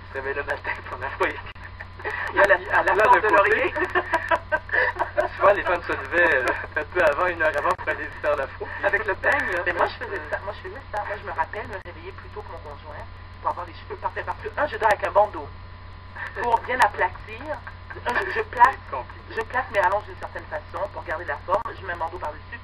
se réveille le matin, ton afro est... Il y a la forme de laurier. Souvent, les femmes se levaient un peu avant, 1 heure avant, pour aller se faire l'afro. Avec le peigne, là. Mais moi, je faisais ça. Moi, je me rappelle me réveiller plus tôt que mon conjoint pour avoir les cheveux parfaits. Parce que, je dors avec un bandeau. Pour bien aplatir, je place mes rallonges d'une certaine façon pour garder la forme. Je mets un bandeau par-dessus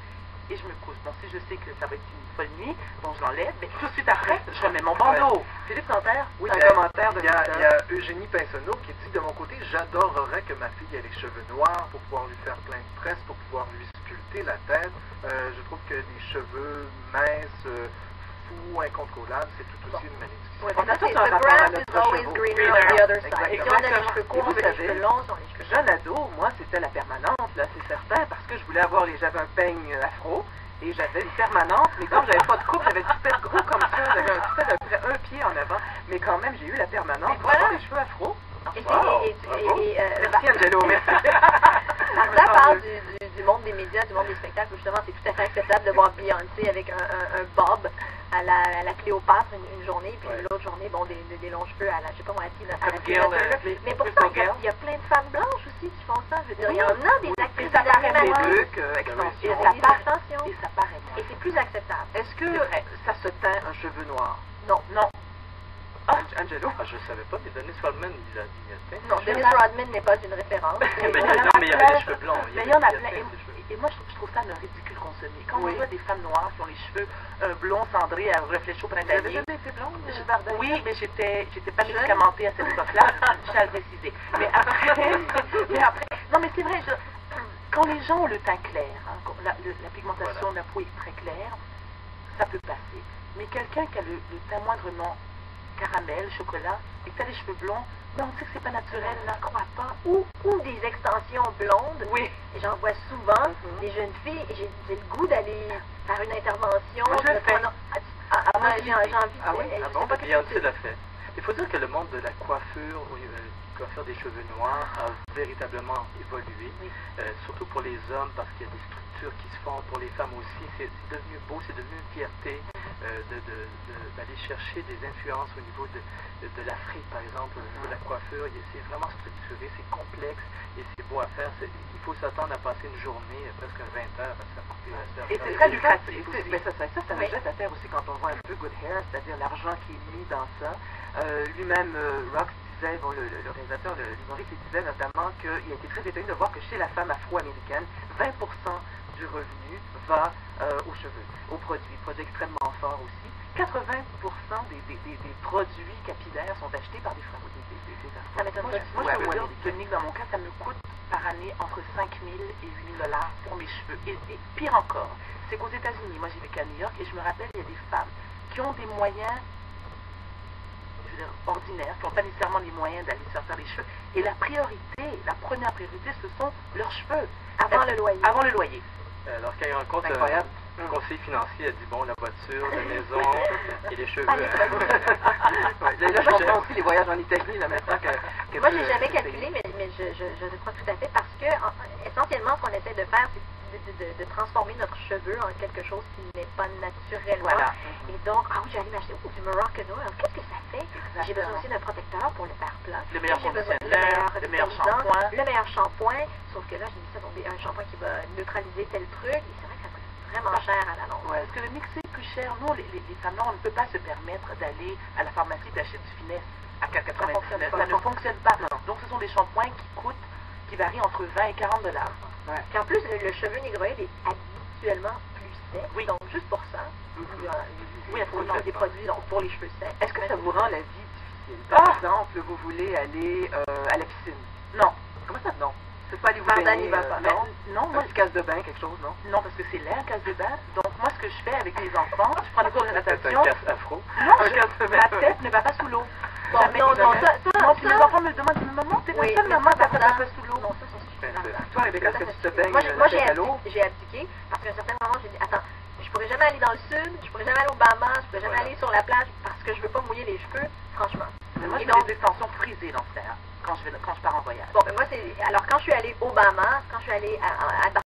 et je me couche. Bon, si je sais que ça va être une folle nuit, bon, je l'enlève. Mais tout de suite après, je remets mon bandeau. Philippe Santerre, oui, un commentaire de il y a Eugénie Pinsonneau qui dit, de mon côté, j'adorerais que ma fille ait les cheveux noirs pour pouvoir lui faire plein de tresses, pour pouvoir lui sculpter la tête. Je trouve que les cheveux minces, fous, incontrôlables, c'est tout aussi une malédiction. on a tout un The rapport à grass is notre always cheveux. greener on the other side. Si on a les Exactement. cheveux Et courts, vous on a les savez, cheveux longs, on a les cheveux jeune ado, moi, c'était la permanente, là, c'est certain, parce que je voulais avoir j'avais un peigne afro, et j'avais une permanente, mais comme j'avais pas de coupe, j'avais du pet gros comme ça, j'avais un petit pet d'à peu près 1 pied en avant, mais quand même, j'ai eu la permanente pour avoir les cheveux afro. Merci Angelo, merci. Ça parle du monde des médias, du monde des spectacles, où justement c'est tout à fait acceptable de voir Beyoncé avec un bob à la Cléopâtre une journée, puis l'autre journée, bon, des longs cheveux à la, je sais pas moi, à la Tina. Mais pourtant, il y a plein de femmes blanches aussi qui font ça. Je veux dire, il y en a des actrices ça paraît des animalières. trucs, extensions. Et ça paraît. Et c'est plus acceptable. Est-ce que ça se teint un cheveu noir? Non. Angelo? Je savais pas, mais Dennis Rodman, il a dit... Non, Dennis Rodman n'est pas une référence. Mais il y avait des cheveux blancs. Mais il y en a plein. Et moi, je trouve ça un ridicule consommé. Quand on voit des femmes noires qui ont les cheveux blonds cendrés à reflets chauds printaniers. Vous avez jamais été blonde, Oui, mais j'étais pas médicamentée à cette époque-là, je tiens à le préciser. Mais après, non mais c'est vrai, quand les gens ont le teint clair, la pigmentation de la peau est très claire, ça peut passer. Mais quelqu'un qui a le teint moindrement caramel, chocolat, et que tu as les cheveux blonds, mais on sait que c'est pas naturel, n'en crois pas. Ou des extensions blondes. Oui. J'en vois souvent des jeunes filles, et j'ai le goût d'aller faire une intervention. Moi, je le fais. Moi, j'ai envie de... Beyoncé l'a fait. Il faut dire que le monde de la coiffure, des cheveux noirs a véritablement évolué, surtout pour les hommes, parce qu'il y a des structures qui se font, pour les femmes aussi. C'est devenu beau, c'est devenu une fierté d'aller chercher des influences au niveau de l'Afrique, par exemple, au niveau de la coiffure. C'est vraiment structuré, c'est complexe et c'est beau à faire. Il faut s'attendre à passer une journée, presque 20 heures à s'apporter. Et c'est très lucratif. Mais ça me jette à terre aussi quand on voit un peu Good Hair, c'est-à-dire l'argent qui est mis dans ça. Lui-même, Rox disait, bon, le réalisateur, l'humoriste, il disait notamment qu'il a été très étonné de voir que chez la femme afro-américaine, 20% du revenu va aux cheveux, aux produits extrêmement forts aussi. 80% des produits capillaires sont achetés par des femmes. Ça m'étonne pas. Moi, je veux dire, Dominique, dans mon cas, ça me coûte par année entre 5 000 et 8 000 $ pour mes cheveux. Et pire encore, c'est qu'aux États-Unis, moi j'ai vécu à New York, et je me rappelle, il y a des femmes qui ont des moyens ordinaires, qui n'ont pas nécessairement les moyens d'aller se faire les cheveux. Et la première priorité, ce sont leurs cheveux. Avant le loyer. Avant le loyer. Alors, quand il rencontre un conseiller financier, elle dit, bon, la voiture, la maison et les cheveux. Là, je comprends aussi les voyages en Italie, là, maintenant que moi, j'ai jamais calculé, mais je crois tout à fait, parce que, essentiellement, ce qu'on essaie de faire, c'est de transformer notre cheveu en quelque chose qui n'est pas naturel. Voilà. Et donc, oui, j'allais m'acheter du Moroccan Oil. Qu'est-ce que ça fait? J'ai besoin aussi d'un protecteur pour le faire plat. Le meilleur conditionnaire, le meilleur shampoing. Le meilleur shampoing, sauf que là, j'ai mis ça dans un shampoing qui va neutraliser tel truc, et c'est vrai que ça coûte vraiment cher à la longue. Parce que le mixé est plus cher. Nous, les femmes, on ne peut pas se permettre d'aller à la pharmacie d'acheter du finesse à 4,99. Ça ne fonctionne pas. Donc, ce sont des shampoings qui varient entre 20 et 40 $. Puis en plus, le cheveu négroïde est habituellement plus sec. Oui. Donc, juste pour ça, il faut des produits pour les cheveux secs. Est-ce que ça vous rend la vie difficile? Par exemple, vous voulez aller à la piscine? Non. Comment ça, non? C'est pas aller vous Pardon, baigner, il va pas. Non, moi, une casse de bain, quelque chose, non? Non, parce que c'est l'air, casse de bain. Donc, moi, ce que je fais avec mes enfants, je prends des cours de natation. C'est un casse afro. Non, ma tête ne va pas sous l'eau. Bon, non, puis mes enfants me demandent, maman, t'es pas seule, maman, ta tête va pas sous l'eau. Non, ça, c'est super. Toi, Rebecca, est-ce que tu te baignes Moi, à l'eau? j'ai abdiqué, parce qu'à un certain moment, j'ai dit, attends, je pourrais jamais aller dans le sud, je pourrais jamais aller au Bahamas, je pourrais jamais aller sur la plage, parce que je veux pas mouiller les cheveux, franchement. Mais moi, je mets des extensions frisées dans ce terre, quand je pars en voyage. Bon, ben moi, alors quand je suis allée au Bahamas, quand je suis allée à